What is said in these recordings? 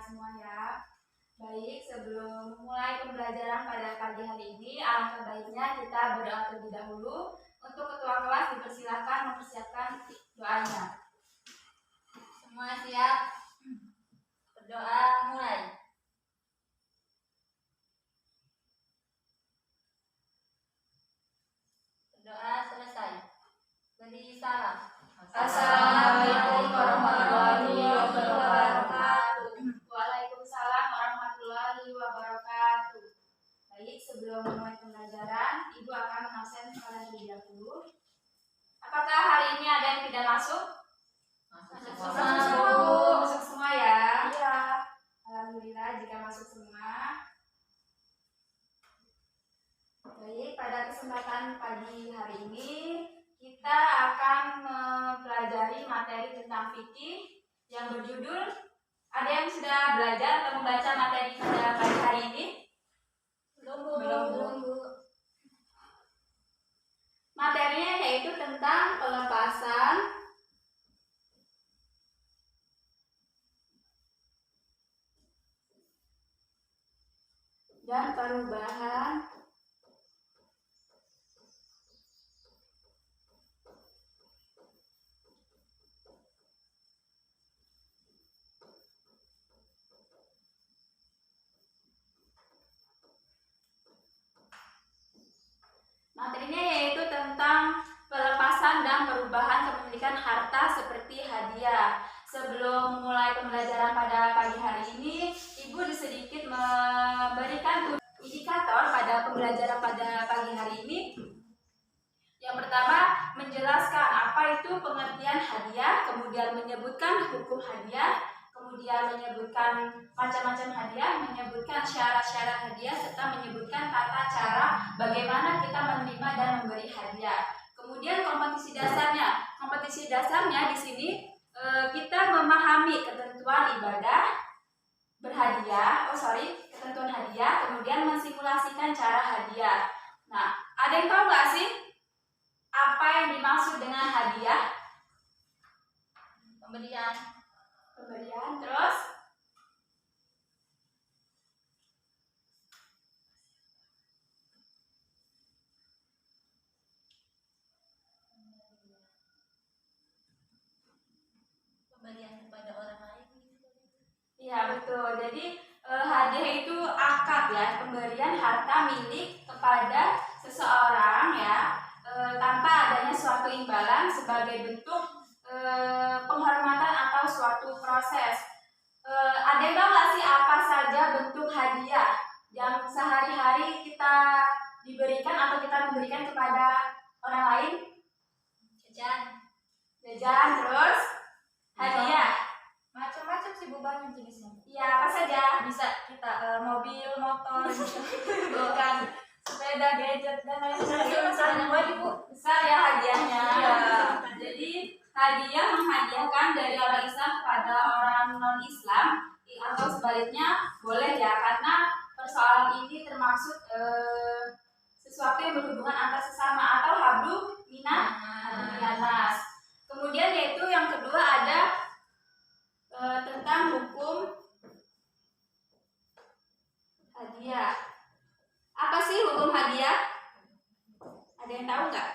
semua ya. Baik, sebelum mulai pembelajaran pada pagi hari ini, alangkah baiknya kita berdoa terlebih dahulu. Untuk ketua kelas dipersilakan mempersiapkan doanya. Semua siap? Berdoa mulai. Berdoa selesai. Beri salam. Assalamualaikum warahmatullahi wabarakatuh. Waalaikumsalam warahmatullahi wabarakatuh. Baik, sebelum mulai pembelajaran, Ibu akan mengabsen kalian terlebih dahulu. Apakah hari ini ada yang tidak masuk? Masuk semua ya? Iya. Alhamdulillah jika masuk semua. Baik, pada kesempatan pagi hari ini kita akan mempelajari materi tentang fikih yang berjudul, ada yang sudah belajar atau membaca materi pada pagi hari ini? Belum. Materinya yaitu tentang pelepasan dan perubahan materinya yaitu tentang pelepasan dan perubahan kepemilikan harta seperti hadiah. Sebelum mulai pembelajaran pada pagi hari ini, Ibu sedikit memberikan indikator pada pembelajaran pada pagi hari ini. Yang pertama, menjelaskan apa itu pengertian hadiah, kemudian menyebutkan hukum hadiah, kemudian menyebutkan macam-macam hadiah, menyebutkan syarat-syarat hadiah, serta menyebutkan tata cara bagaimana kita menerima dan memberi hadiah. Kemudian kompetisi dasarnya. Kompetisi dasarnya di sini kita memahami ketentuan ibadah ketentuan hadiah, kemudian mensimulasikan cara hadiah. Nah, ada yang tahu nggak sih apa yang dimaksud dengan hadiah? Pemberian, terus pemberian kepada orang lain. Iya betul. Jadi hadiah itu akad ya, pemberian harta milik kepada seseorang ya, tanpa adanya suatu imbalan sebagai bentuk penghormatan atau suatu proses. Ada yang tahu nggak sih apa saja bentuk hadiah yang sehari-hari kita diberikan atau kita memberikan kepada orang lain? Jajan, terus hadiah. Macam-macam sih Bu, banyak jenisnya. Iya, apa saja? Bisa kita mobil, motor, bukan sepeda, gadget dan lain sebagainya. Besar ya hadiahnya. Iya. Jadi hadiah menghadiahkan dari orang Islam kepada orang non Islam atau sebaliknya boleh ya, karena persoalan ini termasuk sesuatu yang berhubungan antar sesama atau hablu minanas. Kemudian yaitu yang kedua ada tentang hukum hadiah. Apa sih hukum hadiah? Ada yang tahu nggak?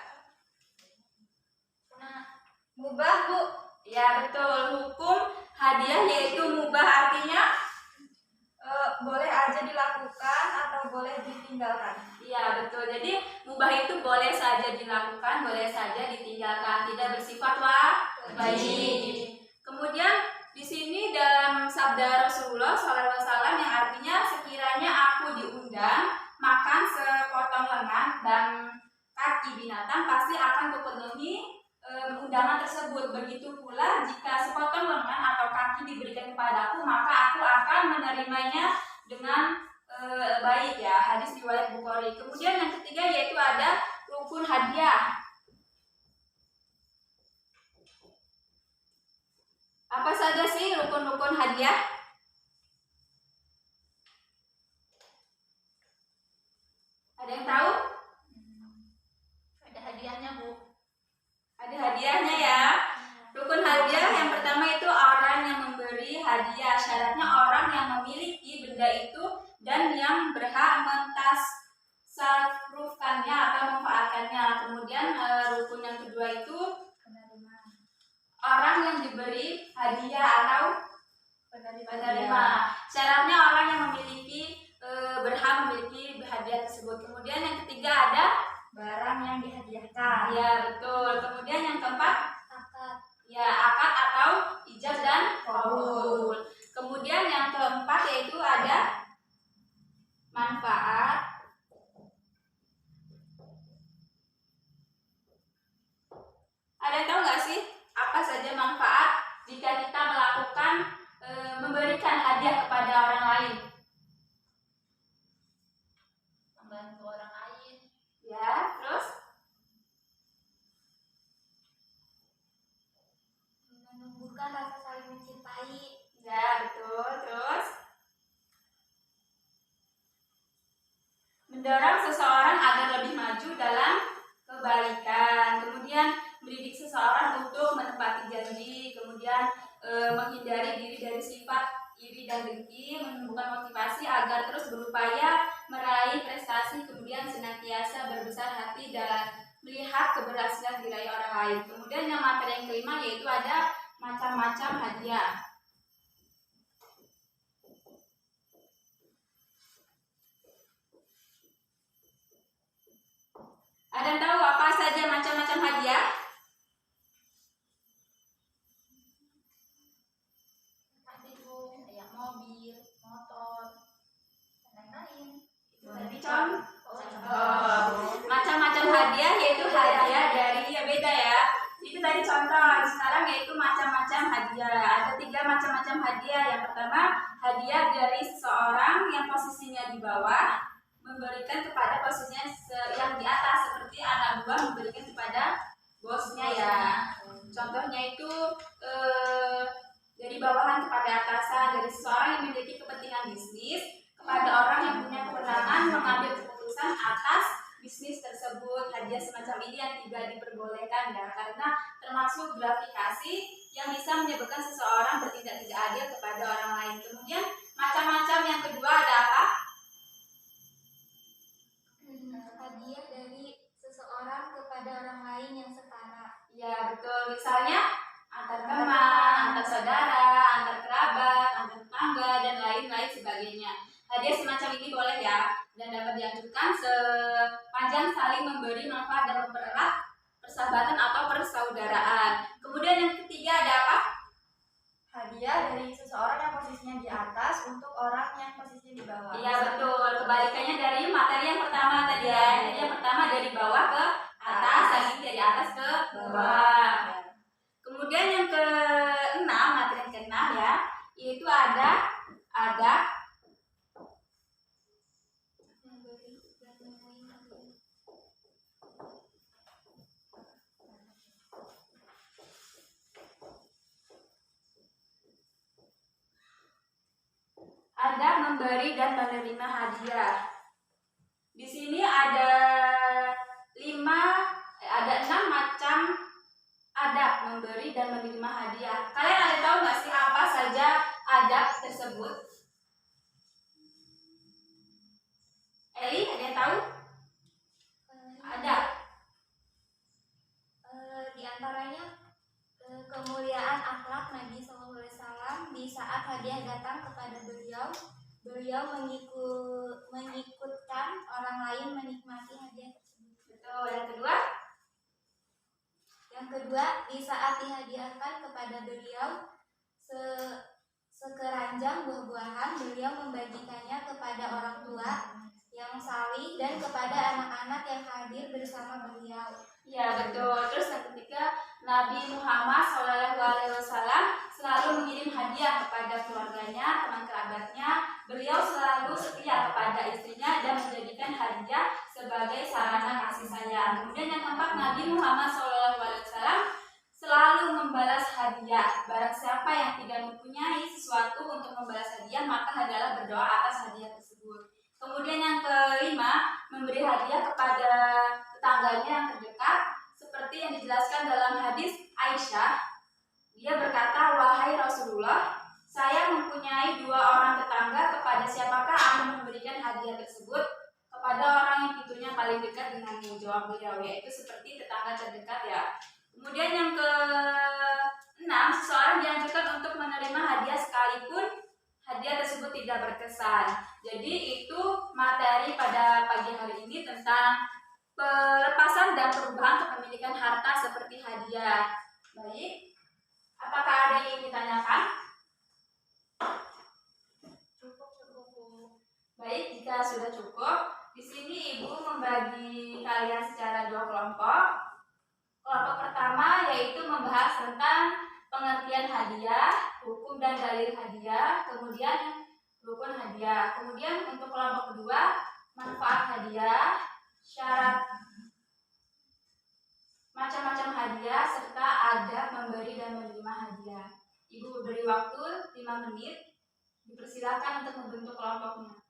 Mubah Bu. Ya betul, hukum hadiah yaitu mubah, artinya boleh aja dilakukan atau boleh ditinggalkan. Iya betul, jadi mubah itu boleh saja dilakukan, boleh saja ditinggalkan, tidak bersifat wajib. Kemudian di sini dalam sabda Rasulullah SAW yang artinya sekiranya aku diundang makan sepotong lengan dan kaki binatang, pasti akan kupenuhi undangan tersebut. Begitu pula jika sepotong lengan atau kaki diberikan kepadaku, maka aku akan menerimanya dengan baik ya. Hadis riwayat Bukhari. Kemudian yang ketiga yaitu ada rukun hadiah. Apa saja sih rukun-rukun hadiah? Ada yang tahu? Ada hadiahnya Bu. Ada hadiahnya ya. Rukun hadiah yang pertama itu orang yang memberi hadiah. Syaratnya orang yang ketiga itu dan yang berhak mentasarrufkannya atau memanfaatkannya. Kemudian rukun yang kedua itu orang yang diberi hadiah atau penerima. Syaratnya orang yang memiliki berhak memiliki hadiah tersebut. Kemudian yang ketiga ada barang yang dihadiahkan. Ya, betul. Kemudian yang keempat Akad. Ya, akad atau ijab dan qabul. Kemudian yang keempat yaitu ada manfaat. Ada yang tahu nggak sih apa saja manfaat jika kita melakukan memberikan hadiah kepada orang lain? Membantu orang lain. Ya, terus Menumbuhkan rasa saling mencintai. ya, betul. Terus mendorong seseorang agar lebih maju dalam kebaikan. Kemudian mendidik seseorang untuk menepati janji. Kemudian menghindari diri dari sifat iri dan dengki, menumbuhkan motivasi agar terus berupaya meraih prestasi, kemudian senantiasa berbesar hati dan melihat keberhasilan diraih orang lain. Kemudian yang materi yang kelima yaitu ada macam-macam hadiah. Ada yang tahu apa saja macam-macam hadiah? Kayak mobil, motor, dan lain-lain. Tadi macam-macam hadiah yaitu hadiah dari beda ya. Itu tadi contoh. Sekarang yaitu macam-macam hadiah. Ada 3 macam-macam hadiah. Yang pertama hadiah dari seseorang yang posisinya di bawah memberikan kepada posisinya yang di atas, seperti anak buah memberikan kepada bosnya ya. Contohnya itu dari bawahan kepada atasan, dari seseorang yang memiliki kepentingan bisnis kepada orang yang punya kewenangan mengambil keputusan atas bisnis tersebut. Hadiah semacam ini yang tidak diperbolehkan ya, karena termasuk gratifikasi yang bisa menyebabkan seseorang bertindak tidak adil kepada orang lain. Kemudian macam-macam yang kedua ada apa? Hadiah dari seseorang kepada orang lain yang setara. Ya, betul. Misalnya antar teman, antar saudara, antar kerabat, antar tetangga, dan lain-lain sebagainya. Hadiah semacam ini boleh ya, dan dapat dianjurkan sepanjang saling memberi manfaat dan mempererat persahabatan atau persaudaraan. Kemudian yang ketiga ada apa? Hadiah dari seseorang yang posisinya di atas untuk orang yang posisinya di bawah. Iya, betul. Kebalikannya dari materi yang pertama tadi ya. Jadi yang pertama dari bawah ke atas, lagi dari atas ke bawah. Kemudian yang keenam, materi yang keenam ya, yaitu ada memberi dan menerima hadiah. Di sini ada 6 macam adab memberi dan menerima hadiah. Kalian ada tahu nggak sih apa saja adab tersebut? Eli, ada yang tahu? Adab. Di antaranya kemuliaan akhlak Nabi SAW di saat hadiah datang kepada beliau mengikutkan orang lain menikmati hadiah tersebut. Betul. Yang kedua, di saat dihadiahkan kepada beliau sekeranjang buah-buahan, beliau membagikannya kepada orang tua yang salih dan kepada anak-anak yang hadir bersama beliau. Ya, betul. Terus yang ketiga, Nabi Muhammad SAW selalu mengirim hadiah kepada keluarganya, teman kerabatnya. Beliau selalu setia kepada istrinya dan menjadikan hadiah sebagai sarana kasih sayang. Kemudian yang keempat, Nabi Muhammad SAW selalu membalas hadiah. Barang siapa yang tidak mempunyai sesuatu untuk membalas hadiah, maka adalah berdoa atas hadiah tersebut. Kemudian yang kelima, memberi hadiah kepada tetangganya yang terdekat, seperti yang dijelaskan dalam hadis Aisyah. Dia berkata, "Wahai Rasulullah, saya mempunyai 2 orang tetangga kepada kepada siapakah Anda memberikan hadiah tersebut? Kepada orang yang pintunya paling dekat denganmu, jawab beliau, yaitu seperti tetangga terdekat ya. Kemudian yang ke-6, seseorang dianjurkan untuk menerima hadiah sekalipun hadiah tersebut tidak berkesan. Jadi itu materi pada pagi hari ini tentang pelepasan dan perubahan kepemilikan harta seperti hadiah. Baik, apakah ada yang ingin ditanyakan? Baik, jika sudah cukup, di sini Ibu membagi kalian secara 2 kelompok. Kelompok pertama yaitu membahas tentang pengertian hadiah, hukum dan dalil hadiah, kemudian rukun hadiah. Kemudian untuk kelompok kedua, manfaat hadiah, syarat macam-macam hadiah, serta adab memberi dan menerima hadiah. Ibu beri waktu 5 menit. Dipersilakan untuk membentuk kelompoknya.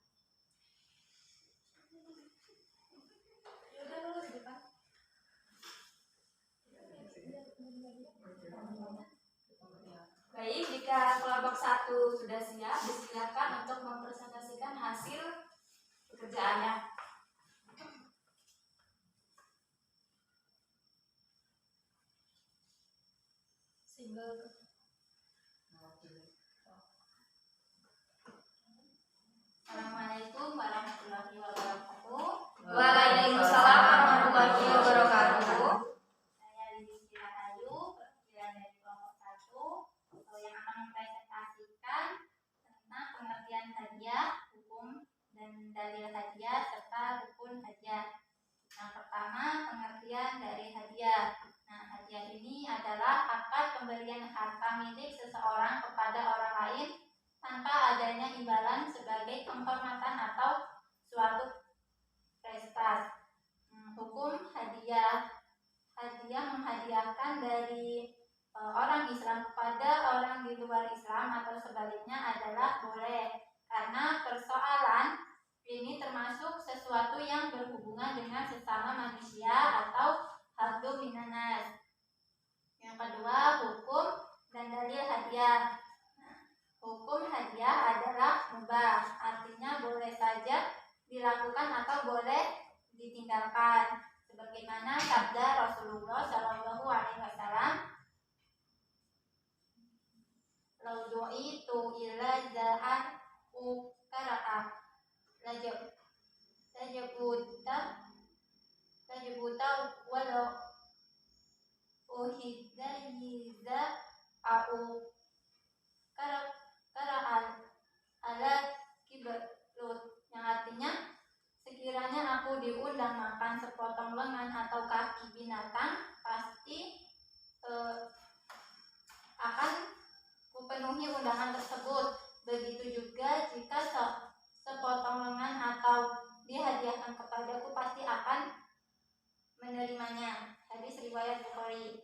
Baik, jika kelompok 1 sudah siap, disilakan untuk mempresentasikan hasil pekerjaannya. Assalamualaikum warahmatullahi wabarakatuh. Waalaikumsalam warahmatullahi wabarakatuh. Saya Lilis Ayu, perwakilan dari kelompok 1 yang akan mempresentasikan tentang pengertian hadiah, hukum dan dalil hadiah serta rukun hadiah. Yang pertama, pengertian dari hadiah. Nah, hadiah ini adalah akad pemberian harta milik seseorang kepada orang lain tanpa adanya imbalan sebagai penghormatan atau suatu prestasi. Hukum hadiah. Hadiah menghadiahkan dari orang Islam kepada orang di luar Islam atau sebaliknya adalah boleh, karena persoalan ini termasuk sesuatu yang berhubungan dengan sesama manusia atau haddu minanas. Yang kedua, hukum dan dalil hadiah. Hukum hadiah adalah mubah, artinya boleh saja dilakukan atau boleh ditinggalkan. Sebagaimana sabda Rasulullah Shallallahu Alaihi Wasallam, "Lau du'itu ila za'an ukara'a lajabuta walau uhidda yiza au kara'al ala kibarut," yang artinya, sekiranya aku diundang makan sepotong lengan atau kaki binatang, pasti akan kupenuhi undangan tersebut. Begitu juga jika sepotong lengan atau dihadiahkan kepadaku, pasti akan menerimanya. Hadis riwayat Bukhari.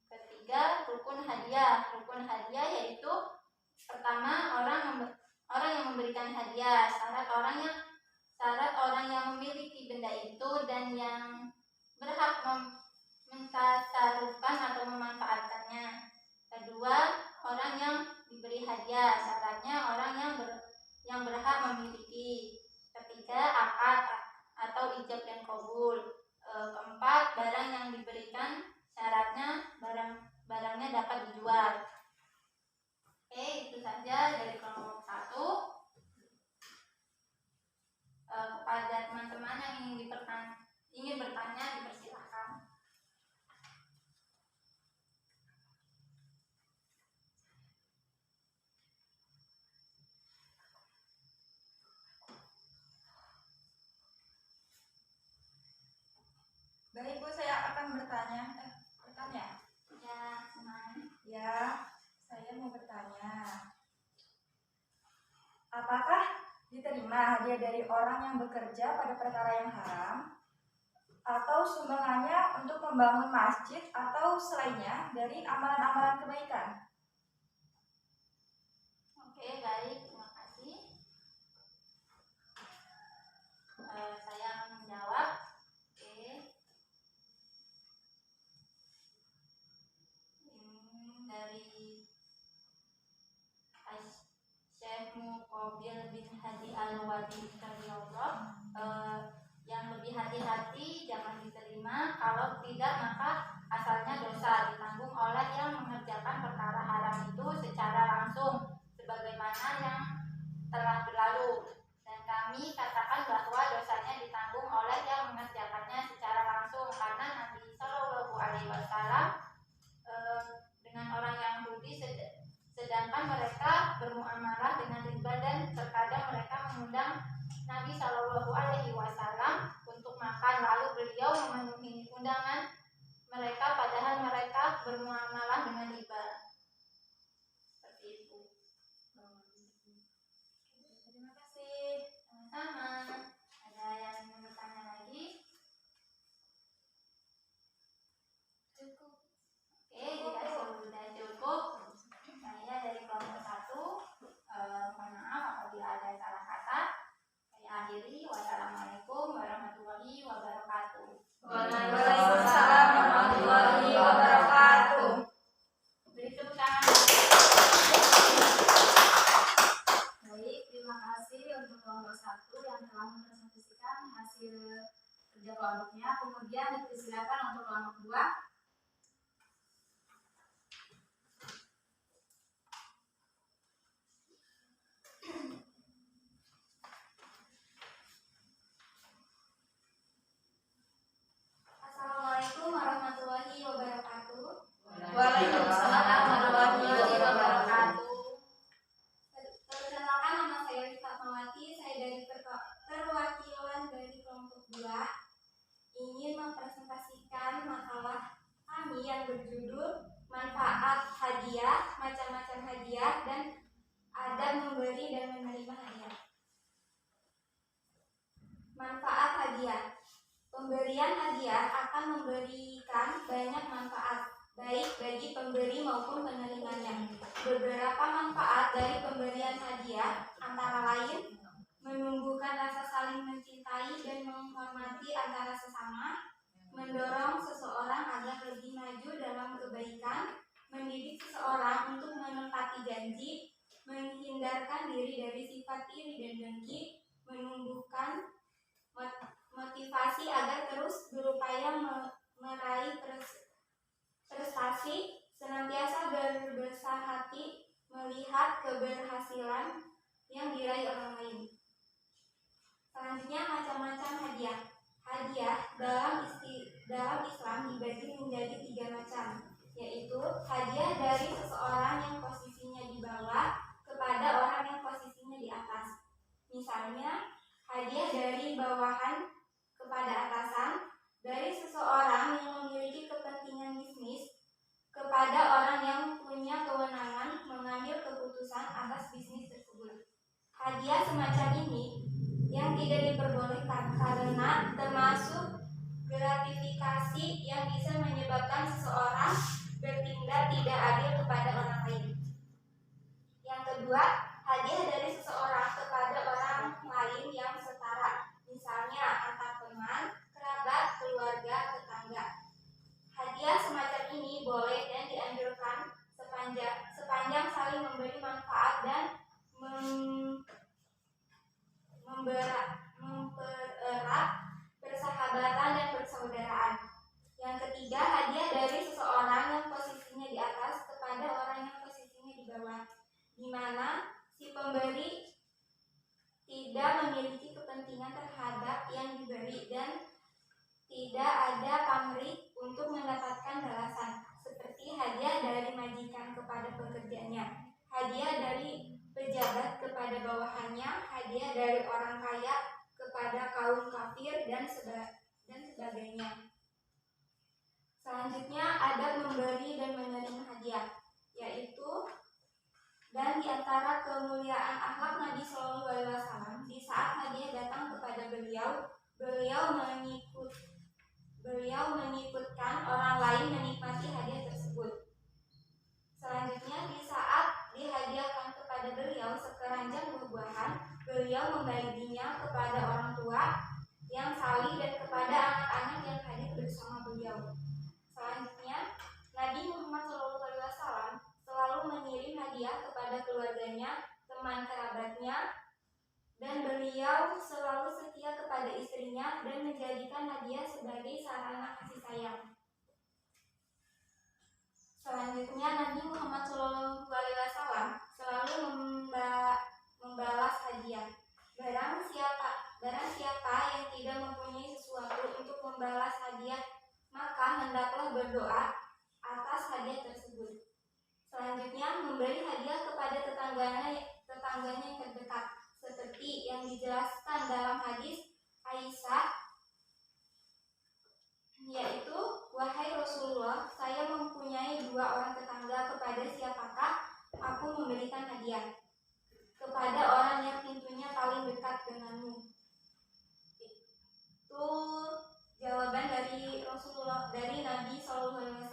Ketiga, rukun hadiah. Rukun hadiah yaitu pertama, orang yang memberikan hadiah, syarat orang yang memiliki benda itu dan yang berhak mentasarufkan atau memanfaatkannya. Kedua, orang yang diberi hadiah, syaratnya orang yang berhak memiliki. Ketiga, akad atau ijab dan qabul. Keempat, barang yang diberikan, syaratnya barangnya dapat dijual. Oke, itu saja dari kelompok 1. Kepada teman-teman yang ingin bertanya, dipersilakan. Baik Bu, saya akan bertanya. Ya, senang. Ya, saya mau bertanya. Apakah diterima hadiah dari orang yang bekerja pada perkara yang haram, atau sumbangannya untuk membangun masjid atau selainnya dari amalan-amalan kebaikan? Oke, baik, terima kasih. Saya akan menjawab. Oke. Ini dari Syekh Muqabil bin Hadi Al-Wadi radhiyallahu yang lebih hati-hati jangan diterima, kalau tidak maka asalnya dosa ditanggung oleh yang mengerjakan perkara haram itu secara langsung sebagaimana yang telah berlalu, dan kami katakan bahwa dosanya ditanggung oleh yang mengerjakannya secara langsung karena Nabi Shallallahu Alaihi Wasallam dengan orang Yahudi sedangkan mereka bermuamalah dengan riba, dan terkadang mereka mengundang Nabi Shallallahu Alaihi Wasallam untuk makan, lalu beliau memenuhi undangan mereka padahal mereka bermuamalah dengan riba. Seperti itu. Terima kasih. Sama-sama. Ada yang ingin bertanya lagi? Cukup. Oke, jika sudah cukup, saya dari kelompok 1 mohon maaf apabila ada salah kata. Saya akhiri. Wassalamualaikum warahmatullahi wabarakatuh. Waalaikumsalam warahmatullahi wabarakatuh. Beri tepuk tangan. Baik, terima kasih untuk kelompok 1 yang telah mempresentasikan hasil kerja kelompoknya. Kemudian dipersilakan untuk kelompok 2. Assalamualaikum warahmatullahi wabarakatuh. Waalaikumsalam warahmatullahi wabarakatuh. Perkenalkan, nama saya Rifat Fatmawati. Saya dari perwakilan dari kelompok 2 ingin mempresentasikan makalah kami yang berjudul manfaat hadiah, macam-macam hadiah, dan adab memberi dan menerima hadiah. Manfaat hadiah. Pemberian hadiah akan memberikan banyak manfaat, baik bagi pemberi maupun penerimanya. Beberapa manfaat dari pemberian hadiah antara lain menumbuhkan rasa saling mencintai dan menghormati antara sesama, mendorong seseorang agar lebih maju dalam kebaikan, mendidik seseorang untuk menepati janji, menghindarkan diri dari sifat iri dan dengki, menumbuhkan motivasi agar terus berupaya meraih prestasi, senantiasa berbesar hati melihat keberhasilan yang diraih orang lain. Selanjutnya, macam-macam hadiah. Hadiah dalam Islam dibagi menjadi 3 macam, yaitu hadiah dari seseorang yang posisinya di bawah kepada orang yang posisinya di atas. Misalnya, hadiah dari bawahan kepada atasan, dari seseorang yang memiliki kepentingan bisnis kepada orang yang punya kewenangan mengambil keputusan atas bisnis tersebut. Hadiah semacam ini yang tidak diperbolehkan karena termasuk gratifikasi yang bisa menyebabkan seseorang bertindak tidak adil kepada orang lain. Yang kedua, hadiah dari seseorang kepada orang lain yang setara, misalnya antar teman, kerabat, keluarga, tetangga. Hadiah semacam ini boleh dan dianjurkan sepanjang saling memberi manfaat dan mempererat persahabatan dan persaudaraan. Yang ketiga, hadiah dari seseorang yang posisinya di atas kepada orang yang posisinya di bawah, di mana si pemberi tidak memiliki kepentingan terhadap yang diberi dan tidak ada pamrih untuk mendapatkan balasan, seperti hadiah dari majikan kepada pekerjanya, hadiah dari pejabat kepada bawahannya, hadiah dari orang kaya kepada kaum kafir, dan sebagainya. Selanjutnya, adab memberi dan menerima hadiah, yaitu dan di antara kemuliaan akhlak Nabi Shallallahu Alaihi Wasallam, di saat hadiah datang kepada beliau mengikutkan orang lain menikmati hadiah tersebut. Selanjutnya, di saat dihadiahkan kepada beliau sekeranjang buah-buahan, beliau membaginya kepada orang tua yang salih dan kepada anak-anak yang hadir bersama beliau. Selanjutnya, Nabi Muhammad SAW selalu mengirim hadiah kepada keluarganya, teman kerabatnya, beliau selalu setia kepada istrinya dan menjadikan hadiah sebagai sarana kasih sayang. Selanjutnya, Nabi Muhammad SAW selalu membalas hadiah. Barang siapa yang tidak mempunyai sesuatu untuk membalas hadiah, maka hendaklah berdoa atas hadiah tersebut. Selanjutnya, memberi hadiah kepada tetangganya yang terdekat, seperti yang dijelaskan dalam hadis Aisyah, yaitu, wahai Rasulullah, saya mempunyai 2 orang tetangga, kepada siapakah aku memberikan hadiah? Kepada orang yang pintunya paling dekat denganmu. Itu jawaban dari Nabi SAW.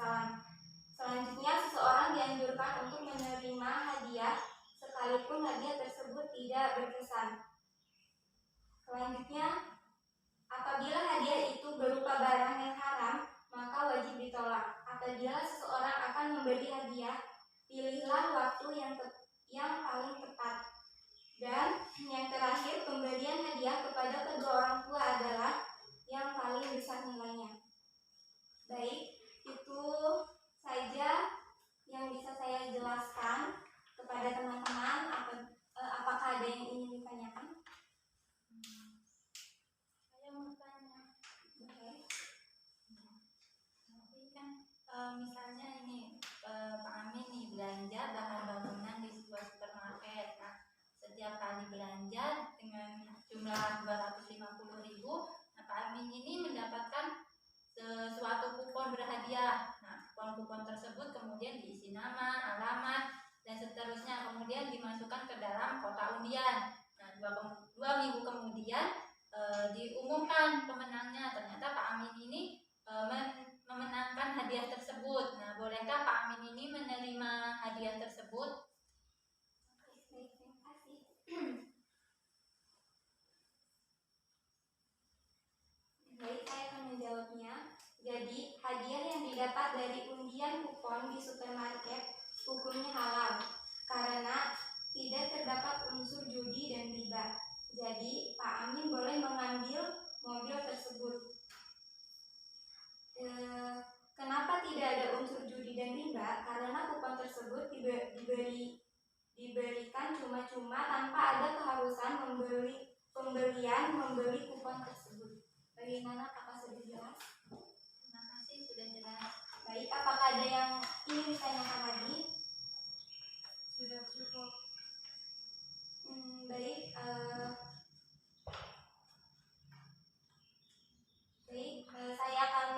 Selanjutnya, seseorang dianjurkan untuk menerima hadiah sekalipun hadiah tersebut tidak berkesan. Selanjutnya, apabila hadiah itu berupa barang yang haram, maka wajib ditolak. Apabila seseorang akan memberi hadiah, pilihlah waktu yang paling tepat. Dan yang terakhir, pemberian hadiah kepada kedua orang tua adalah yang paling besar nilainya. Baik, itu saja yang bisa saya jelaskan kepada teman-teman. Apakah ada yang ingin ditanyakan? Saya mau tanya. Oke. Tapi kan misalnya ini Pak Amin nih belanja bahan bangunan di sebuah supermarket. Nah, setiap kali belanja dengan jumlah 250.000, nah Pak Amin ini mendapatkan sesuatu kupon berhadiah. Nah, kupon-kupon tersebut kemudian diisi nama, alamat, dan seterusnya, kemudian dimasukkan ke dalam kotak undian. Nah, 2 minggu kemudian diumumkan pemenangnya. Ternyata Pak Amin ini memenangkan hadiah tersebut. Nah, bolehkah Pak Amin ini menerima hadiah tersebut? Baik, terima kasih. Baik, saya akan menjawabnya. Jadi, hadiah yang didapat dari undian kupon di supermarket hukumnya halal karena tidak terdapat unsur judi dan riba. Jadi, Pak Amin boleh mengambil mobil tersebut. Kenapa tidak ada unsur judi dan riba? Karena kupon tersebut diberikan cuma-cuma tanpa ada keharusan membeli kupon tersebut. Bagaimana, apakah sudah jelas? Terima kasih, sudah jelas. Baik, apakah ada yang ingin ditanyakan lagi? Sudah cukup. Baik, saya akan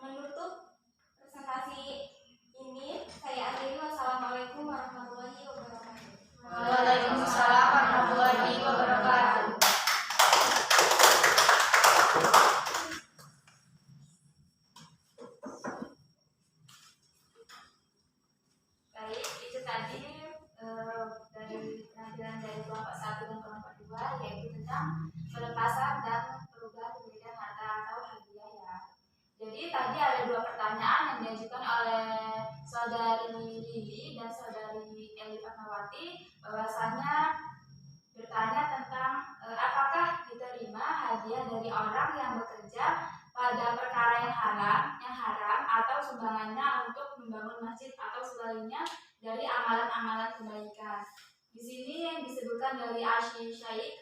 menutup presentasi ini. Saya akhiri. Wassalamualaikum warahmatullahi wabarakatuh. Waalaikumsalam warahmatullahi wabarakatuh. Baik, itu tadi dari penampilan dari kelompok 1 dan kelompok 2, yaitu tentang pelepasan dan perubahan pemberian harta atau hadiah ya. Jadi tadi ada 2 pertanyaan yang diajukan oleh saudari Lili dan saudari Eli Fatmawati, bahwasanya bertanya tentang apakah diterima hadiah dari orang yang bekerja pada perkara yang haram atau sumbangannya untuk membangun masjid atau selainnya dari amalan-amalan kebaikan. Di sini yang disebutkan dari Asy Syaikh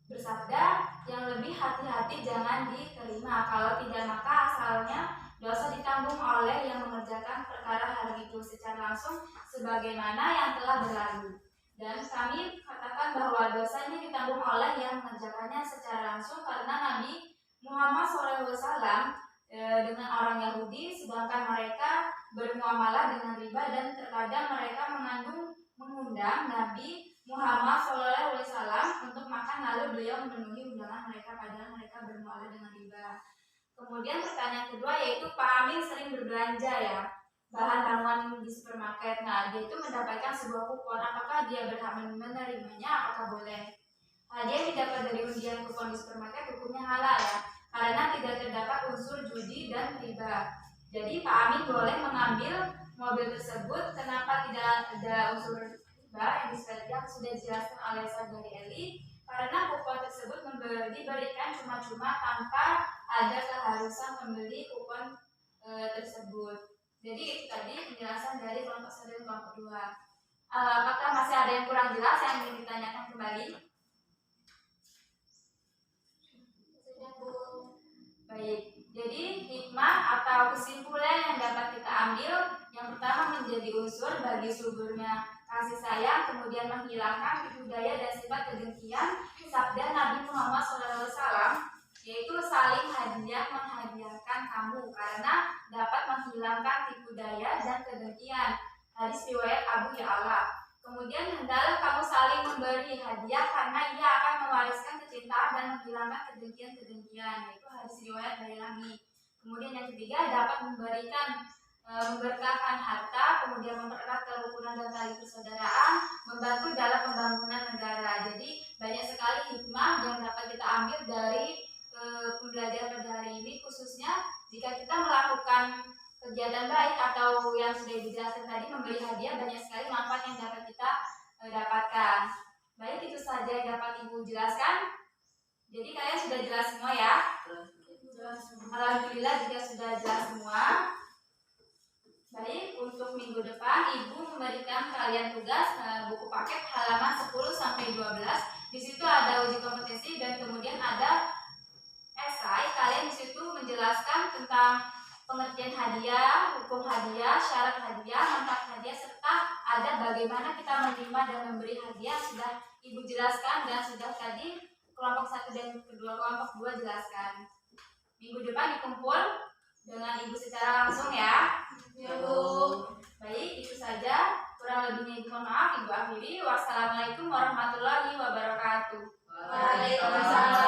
bersabda, yang lebih hati-hati jangan diterima, kalau tidak maka asalnya dosa ditanggung oleh yang mengerjakan perkara hal itu secara langsung sebagaimana yang telah berlalu. Dan kami katakan bahwa dosanya ditanggung oleh yang mengerjakannya secara langsung karena Nabi Muhammad SAW dengan orang Yahudi, sedangkan mereka bermuamalah dengan riba dan terkadang mereka mengundang Nabi Muhammad SAW untuk makan, lalu beliau memenuhi undangan mereka padahal mereka bermuamalah dengan riba. Kemudian pertanyaan kedua yaitu Pak Amin sering berbelanja ya bahan bangunan di supermarket. Nah, dia itu mendapatkan sebuah kupon, apakah dia berhak menerimanya? Apakah boleh? Hadiah didapat dari undian kupon di supermarket hukumnya halal ya, karena tidak terdapat unsur judi dan riba. Jadi Pak Amin boleh mengambil mobil tersebut. Kenapa tidak ada unsur hibah yang sudah dijelaskan oleh Saudari Eli, karena kupon tersebut diberikan cuma-cuma tanpa ada keharusan membeli kupon tersebut. Jadi itu tadi penjelasan dari kelompok 1 dan kelompok 2. Apakah masih ada yang kurang jelas yang ingin ditanyakan kembali? Sudah, Bu. Baik, jadi hikmah atau kesimpulan yang dapat kita ambil, yang pertama menjadi unsur bagi suburnya kasih sayang, kemudian menghilangkan tipu daya dan sifat kedengkian. Sabda Nabi Muhammad SAW, yaitu saling hadiah menghadiahkan kamu karena dapat menghilangkan tipu daya dan kedengkian. Hadis riwayat Abu Ya'la. Kemudian hendaklah kamu saling memberi hadiah karena ia akan mewariskan kecintaan dan menghilangkan kedengkian-kedengkian, yaitu hadis riwayat Bailaqi. Kemudian yang ketiga, dapat memberkahkan harta, kemudian mempererat kerukunan dan tali persaudaraan, membantu dalam pembangunan negara. Jadi banyak sekali hikmah yang dapat kita ambil dari pembelajaran pada hari ini, khususnya jika kita melakukan kegiatan baik atau yang sudah dijelaskan tadi, memberi hadiah, banyak sekali manfaat yang dapat kita dapatkan. Baik, itu saja yang dapat Ibu jelaskan. Jadi kalian sudah jelas semua ya? Alhamdulillah jika sudah jelas semua. Baik, untuk minggu depan Ibu memberikan kalian tugas buku paket halaman 10 sampai 12. Di situ ada uji kompetensi dan kemudian ada esai. Kalian di situ menjelaskan tentang pengertian hadiah, hukum hadiah, syarat hadiah, manfaat hadiah, serta ada bagaimana kita menerima dan memberi hadiah. Sudah Ibu jelaskan dan sudah tadi kelompok 1 dan kelompok 2 jelaskan. Minggu depan dikumpul dengan Ibu secara langsung ya. Ya, Bu. Baik, itu saja. Kurang lebihnya Ibu mohon maaf. Ibu akhiri. Wassalamualaikum warahmatullahi wabarakatuh. Waalaikumsalam.